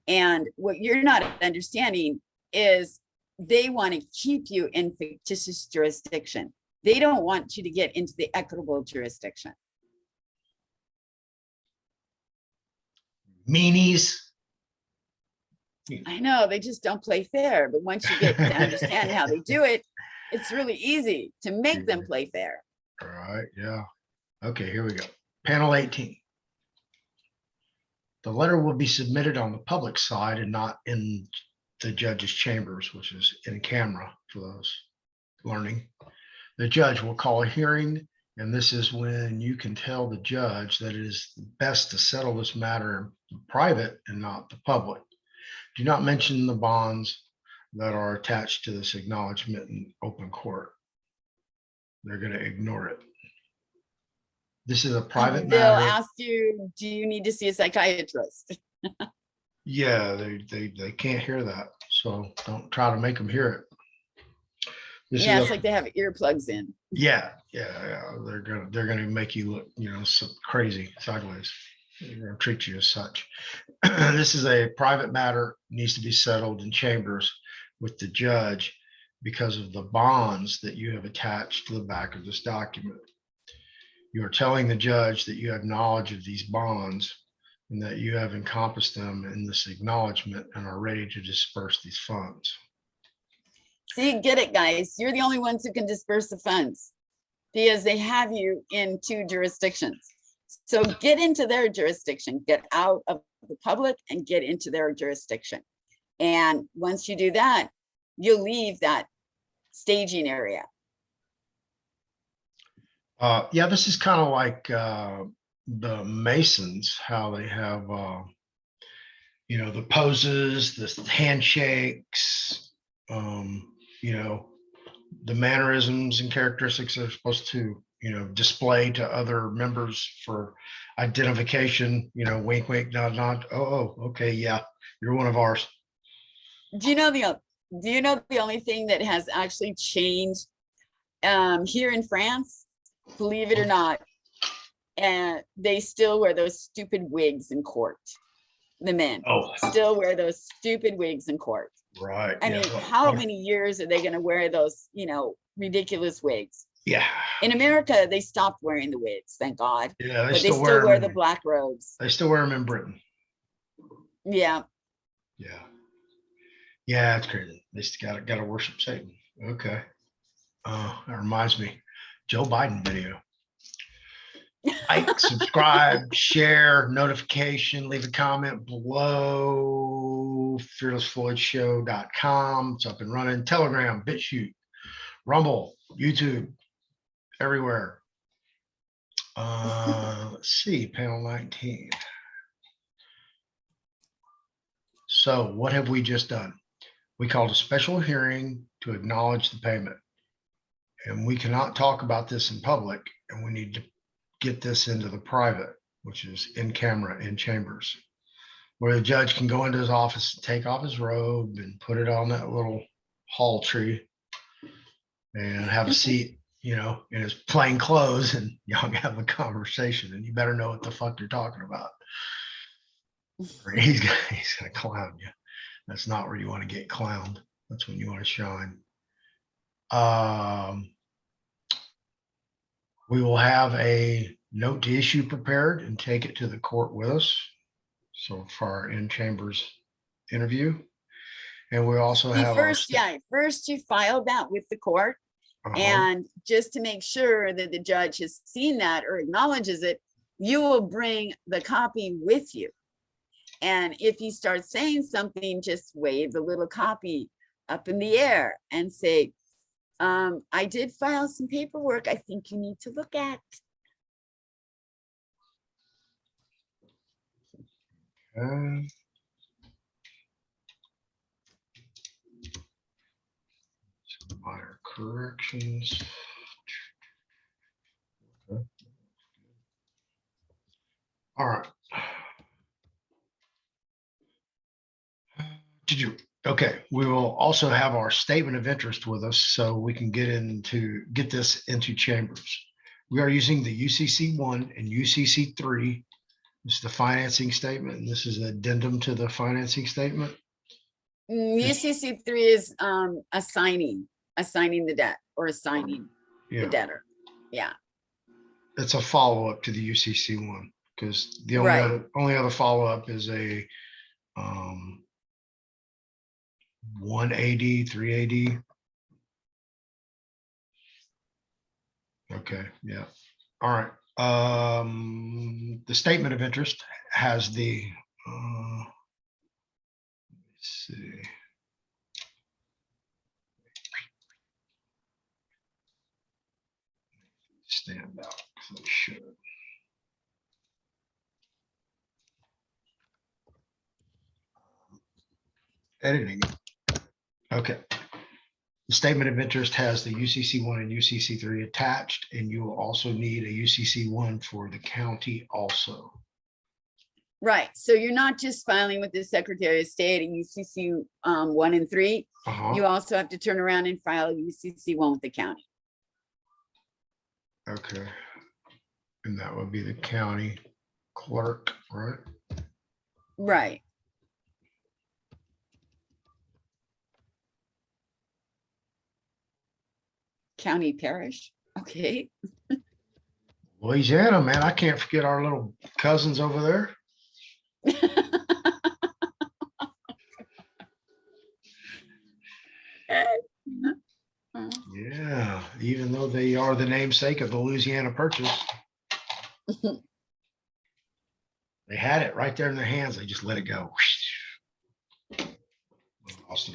And what you're not understanding is they want to keep you in fictitious jurisdiction. They don't want you to get into the equitable jurisdiction. Meanies. I know, they just don't play fair, but once you get to understand how they do it, it's really easy to make them play fair. All right, yeah. Okay, here we go. Panel 18. The letter will be submitted on the public side and not in the judge's chambers, which is in camera for those learning. The judge will call a hearing, and this is when you can tell the judge that it is best to settle this matter in private and not the public. Do not mention the bonds that are attached to this acknowledgement in open court. They're going to ignore it. This is a private They'll matter. ask you, do you need to see a psychiatrist? Yeah, they can't hear that. So don't try to make them hear it. This Yeah, is it's like they have earplugs in. yeah. They're gonna make you look, so crazy sideways. They're gonna treat you as such. This is a private matter, needs to be settled in chambers with the judge because of the bonds that you have attached to the back of this document. You are telling the judge that you have knowledge of these bonds and that you have encompassed them in this acknowledgement and are ready to disperse these funds. See, get it, guys. You're the only ones who can disperse the funds because they have you in 2 jurisdictions. So get into their jurisdiction, get out of the public and get into their jurisdiction. And once you do that, you'll leave that staging area. Yeah, this is kind of like the Masons, how they have, the poses, the handshakes, the mannerisms and characteristics are supposed to, display to other members for identification, wink, wink, nod, nod. Oh, okay. Yeah. You're one of ours. Do you know the only thing that has actually changed here in France, believe it or not, and they still wear those stupid wigs in court. The men still wear those stupid wigs in court. Right. I mean, how many years are they going to wear those, ridiculous wigs? Yeah. In America, they stopped wearing the wigs, thank God. Yeah, but they still wear the black robes. They still wear them in Britain. Yeah. Yeah. Yeah, it's crazy. They still gotta worship Satan. Okay. That reminds me, Joe Biden video. Like, subscribe, share, notification, leave a comment below. FearlessFloydShow.com. It's up and running. Telegram, BitChute, Rumble, YouTube, everywhere. Let's see, panel 19. So what have we just done? We called a special hearing to acknowledge the payment. And we cannot talk about this in public, and we need to get this into the private, which is in camera, in chambers, where the judge can go into his office and take off his robe and put it on that little hall tree and have a seat, in his plain clothes, and y'all can have a conversation, and you better know what the fuck you're talking about. He's gonna clown you. That's not where you want to get clowned. That's when you want to shine. We will have a note to issue prepared and take it to the court with us. So for our in-chambers interview. And we also have first you file that with the court. And just to make sure that the judge has seen that or acknowledges it, you will bring the copy with you. And if you start saying something, just wave the little copy up in the air and say, I did file some paperwork I think you need to look at. Minor corrections. Okay. All right. Okay, we will also have our statement of interest with us so we can get this into chambers. We are using the UCC 1 and UCC 3. This is the financing statement, and this is an addendum to the financing statement. UCC 3 is assigning the debt or assigning the debtor. Yeah. It's a follow-up to the UCC 1 because the only other follow-up is a 1AD, 3AD. Okay, yeah. All right. The statement of interest has the let's see. Stand out because I should. Editing. Okay. The statement of interest has the UCC 1 and UCC 3 attached, and you will also need a UCC 1 for the county also. Right. So you're not just filing with the Secretary of State and UCC 1 and 3. You also have to turn around and file UCC 1 with the county. Okay. And that would be the county clerk, right? Right. County parish. Okay. Louisiana, man, I can't forget our little cousins over there. Yeah, even though they are the namesake of the Louisiana Purchase. They had it right there in their hands. They just let it go.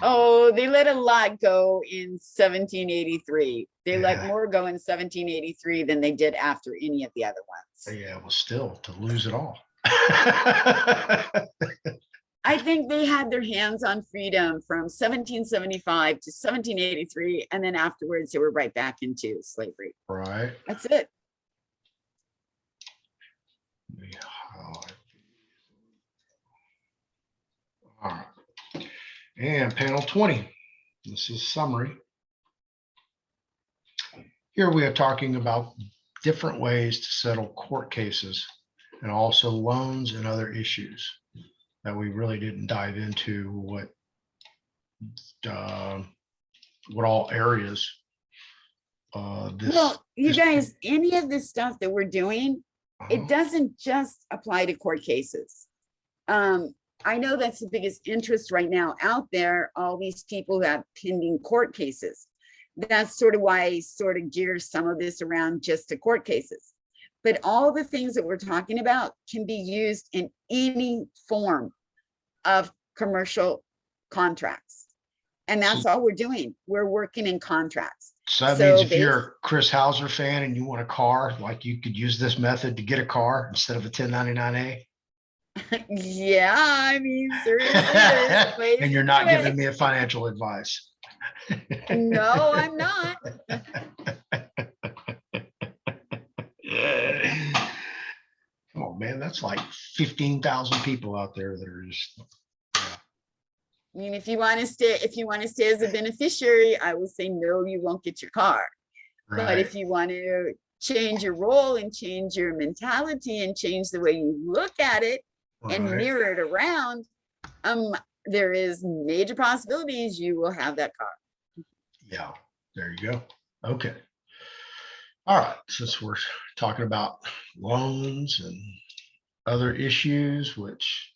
Oh, they let a lot go in 1783. They let more go in 1783 than they did after any of the other ones. Yeah, well, still to lose it all. I think they had their hands on freedom from 1775 to 1783, and then afterwards they were right back into slavery. Right. That's it. All right. And panel 20. This is summary. Here we are talking about different ways to settle court cases and also loans and other issues that we really didn't dive into what all areas well, you guys, any of this stuff that we're doing, it doesn't just apply to court cases. I know that's the biggest interest right now out there, all these people who have pending court cases. That's sort of why I sort of gear some of this around just to court cases. But all the things that we're talking about can be used in any form of commercial contracts. And that's all we're doing. We're working in contracts. So that means if you're a Chris Hauser fan and you want a car, like you could use this method to get a car instead of a 1099A. Yeah, I mean, seriously. And you're not giving me a financial advice. No, I'm not. Come on, man. That's like 15,000 people out there that are just. I mean, if you want to stay as a beneficiary, I will say, no, you won't get your car. Right. But if you want to change your role and change your mentality and change the way you look at it and mirror it around, there is major possibilities you will have that car. Yeah, there you go. Okay. All right. Since we're talking about loans and other issues, which,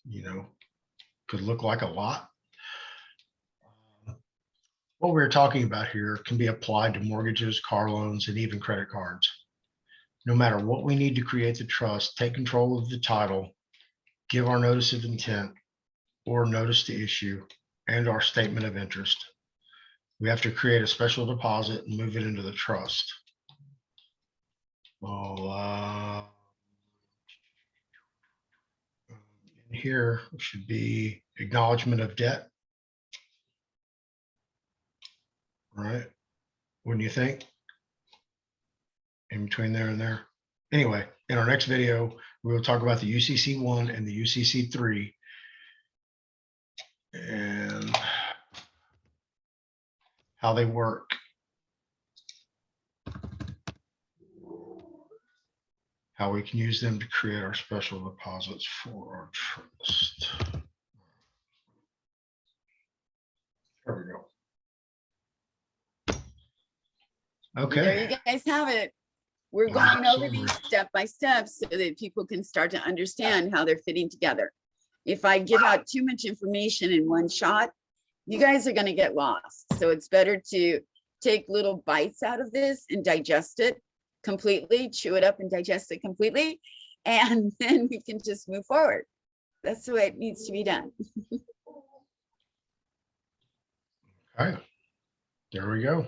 could look like a lot. What we're talking about here can be applied to mortgages, car loans, and even credit cards. No matter what we need to create the trust, take control of the title, give our notice of intent or notice to issue, and our statement of interest. We have to create a special deposit and move it into the trust. Well, here should be acknowledgement of debt. Right? Wouldn't you think? In between there and there. Anyway, in our next video, we will talk about the UCC 1 and the UCC 3. And how they work. How we can use them to create our special deposits for our trust. There we go. Okay. There you guys have it. We're going over these step by step so that people can start to understand how they're fitting together. If I give out too much information in one shot, you guys are going to get lost. So it's better to take little bites out of this and digest it completely, chew it up and digest it completely, and then we can just move forward. That's the way it needs to be done. Okay. There we go.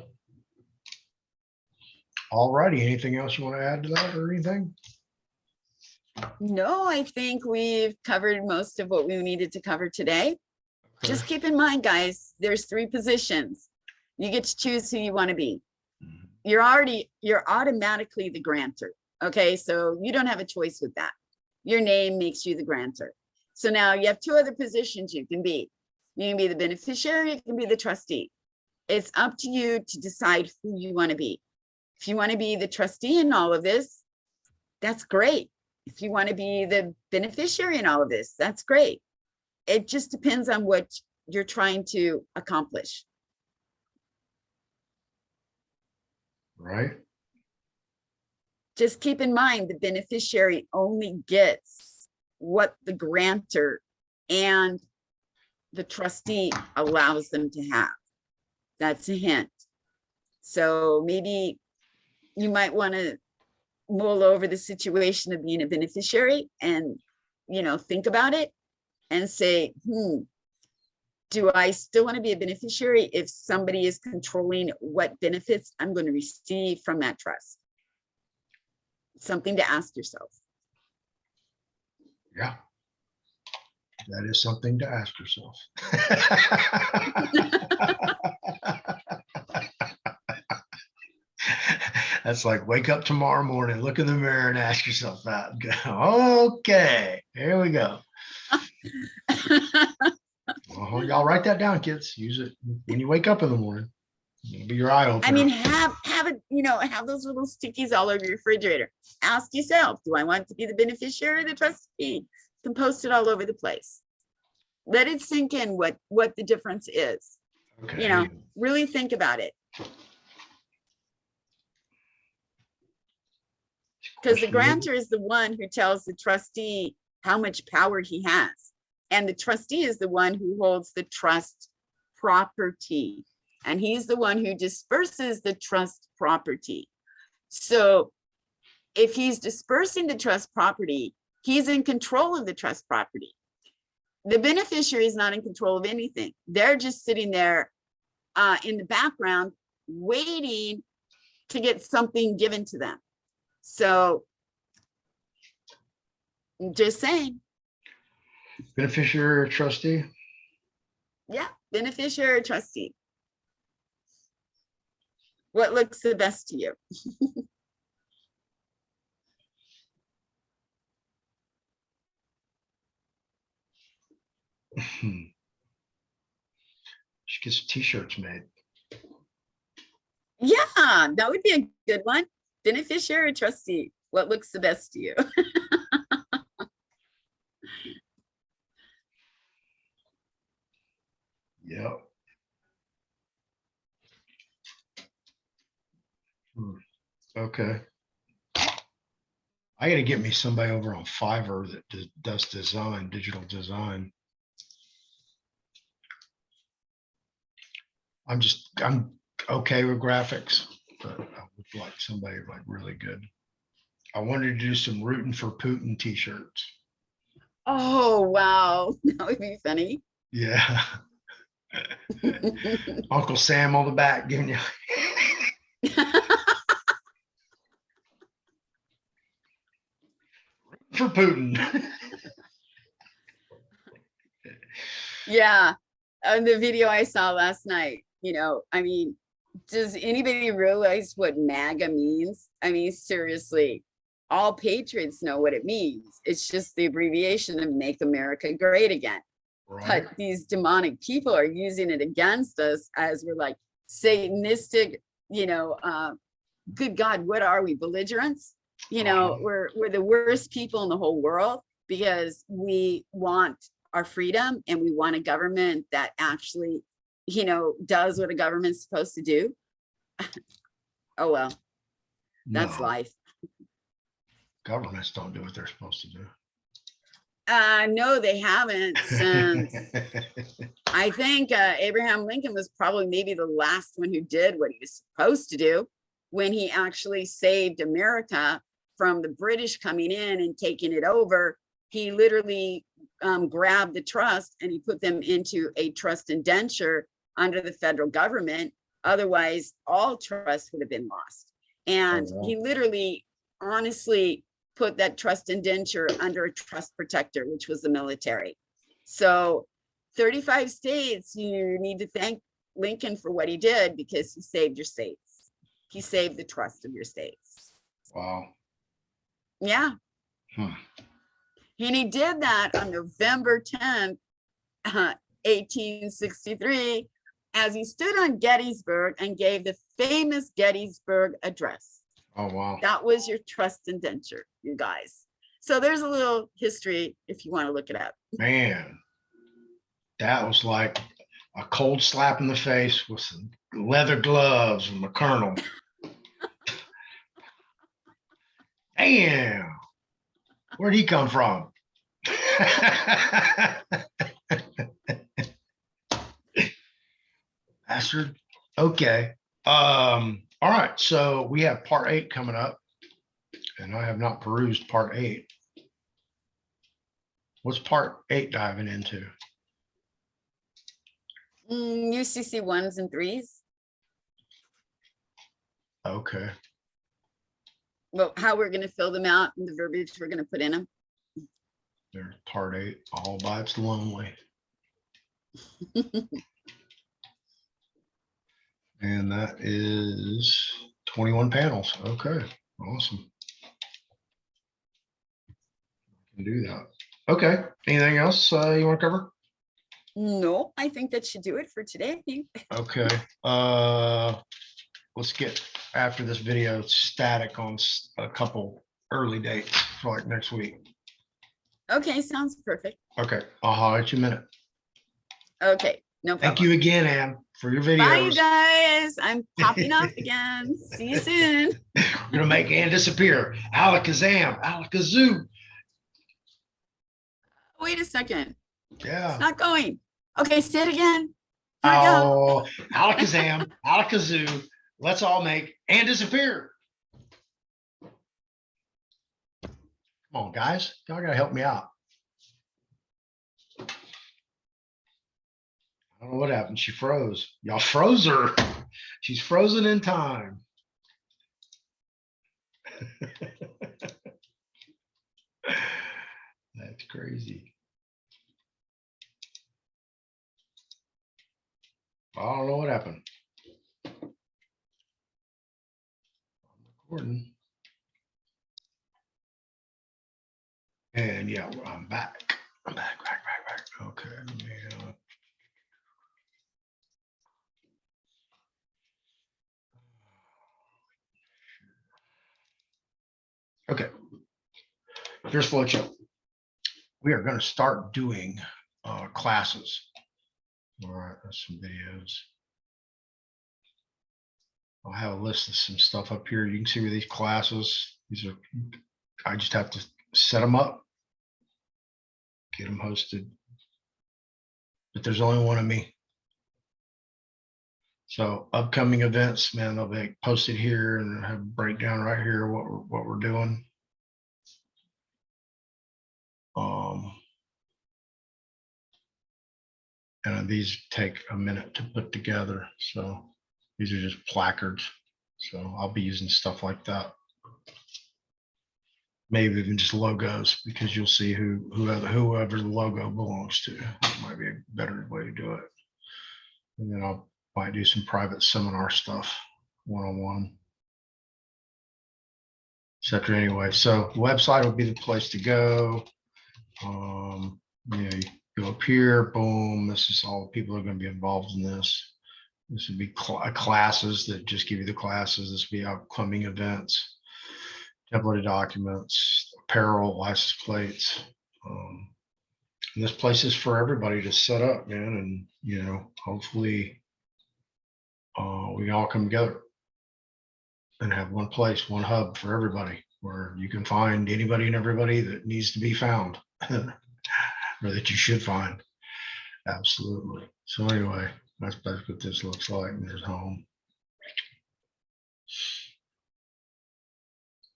All righty. Anything else you want to add to that or anything? No, I think we've covered most of what we needed to cover today. Okay. Just keep in mind, guys, there's 3 positions. You get to choose who you want to be. You're automatically the grantor. Okay, so you don't have a choice with that. Your name makes you the grantor. So now you have 2 other positions you can be. You can be the beneficiary, you can be the trustee. It's up to you to decide who you want to be. If you want to be the trustee in all of this, that's great. If you want to be the beneficiary in all of this, that's great. It just depends on what you're trying to accomplish. Right. Just keep in mind the beneficiary only gets what the grantor and the trustee allows them to have. That's a hint. So maybe you might want to mull over the situation of being a beneficiary and, you know, think about it and say, do I still want to be a beneficiary if somebody is controlling what benefits I'm going to receive from that trust? Something to ask yourself. Yeah. That is something to ask yourself. That's like wake up tomorrow morning, look in the mirror and ask yourself that. Go, okay, here we go. Y'all write that down, kids. Use it when you wake up in the morning. It'll be your eye opener. I mean, have it, you know, have those little stickies all over your refrigerator. Ask yourself, do I want to be the beneficiary or the trustee? You can post it all over the place. Let it sink in what the difference is. Okay. You know, really think about it. Because the grantor is the one who tells the trustee how much power he has. And the trustee is the one who holds the trust property. And he's the one who disperses the trust property. So if he's dispersing the trust property, he's in control of the trust property. The beneficiary is not in control of anything. They're just sitting there in the background waiting to get something given to them. So just saying. Beneficiary or trustee? Yeah, beneficiary or trustee. What looks the best to you? Should get some t-shirts made. Yeah, that would be a good one. Beneficiary or trustee, what looks the best to you? Yep. Okay. I got to get me somebody over on Fiverr that does design, digital design. I'm okay with graphics, but I would like somebody like really good. I wanted to do some rooting for Putin t-shirts. Oh, wow. That would be funny. Yeah. Uncle Sam on the back giving you. For Putin. Yeah. The video I saw last night, you know, I mean, does anybody realize what MAGA means? I mean, seriously, all patriots know what it means. It's just the abbreviation of Make America Great Again. Right. But these demonic people are using it against us as we're like satanistic, good God, what are we, belligerents? We're the worst people in the whole world because we want our freedom and we want a government that actually, does what a government's supposed to do. Oh, well, that's No, life. governments don't do what they're supposed to do. No, they haven't since I think Abraham Lincoln was probably maybe the last one who did what he was supposed to do when he actually saved America from the British coming in and taking it over. He literally grabbed the trust and he put them into a trust indenture under the federal government. Otherwise, all trust would have been lost. And he literally, honestly, put that trust indenture under a trust protector, which was the military. So 35 states, you need to thank Lincoln for what he did because he saved your states. He saved the trust of your states. Wow. Yeah. And he did that on November 10th, 1863, as he stood on Gettysburg and gave the famous Gettysburg Address. Oh, wow. That was your trust indenture, you guys. So there's a little history if you want to look it up. Man, that was like a cold slap in the face with some leather gloves from the colonel. Damn. Where'd he come from? Bastard. Okay. All right. So we have part 8 coming up, and I have not perused part 8. What's part 8 diving into? UCC 1s and 3s. Okay. Well, how we're going to fill them out and the verbiage we're going to put in them. There's part 8, all by its lonely. And that is 21 panels. Okay, awesome. Can do that. Okay, anything else you want to cover? No, I think that should do it for today. Okay, let's get, after this video, static on a couple early dates for like next week. Okay, sounds perfect. Okay, I'll holler at you in a minute. Okay, no problem. Thank you again, Ann, for your videos. Bye, you guys. I'm popping off again. See you soon. We're gonna make Ann disappear. Alakazam, alakazoo. Wait a second. Yeah. It's not going. Okay, say it again. Here we go. Oh, alakazam, alakazoo. Let's all make Ann disappear. Come on, guys. Y'all gotta help me out. I don't know what happened. She froze. Y'all froze her. She's frozen in time. That's crazy. I don't know what happened. I'm recording. And yeah, I'm back. I'm back. Okay. Yeah. Okay. Here's Floyd Show. We are going to start doing classes. All right, that's some videos. I'll have a list of some stuff up here. You can see where these classes, these are, I just have to set them up, get them hosted. But there's only one of me. So upcoming events, man, they'll be posted here and have a breakdown right here what we're doing. And these take a minute to put together. So these are just placards. So I'll be using stuff like that. Maybe even just logos, because you'll see whoever the logo belongs to. That might be a better way to do it. And then I'll might do some private seminar stuff, one-on-one, etc. Anyway, so the website will be the place to go. You go up here, boom. This is all the people that are going to be involved in this. This would be classes that just give you the classes. This would be upcoming events, templated documents, apparel, license plates. And this place is for everybody to set up, man. And, you know, hopefully we all come together and have one place, one hub for everybody where you can find anybody and everybody that needs to be found or that you should find. Absolutely. So anyway, that's what this looks like. And there's home.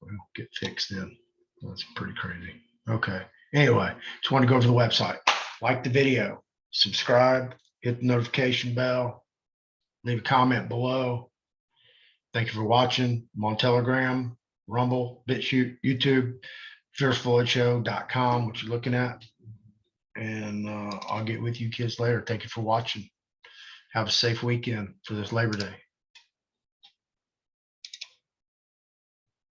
Well, get fixed in. That's pretty crazy. Okay. Anyway, just want to go over the website. Like the video, subscribe, hit the notification bell, leave a comment below. Thank you for watching. I'm on Telegram, Rumble, BitChute, YouTube, fearlessfloydshow.com, what you're looking at. And I'll get with you kids later. Thank you for watching. Have a safe weekend for this Labor Day.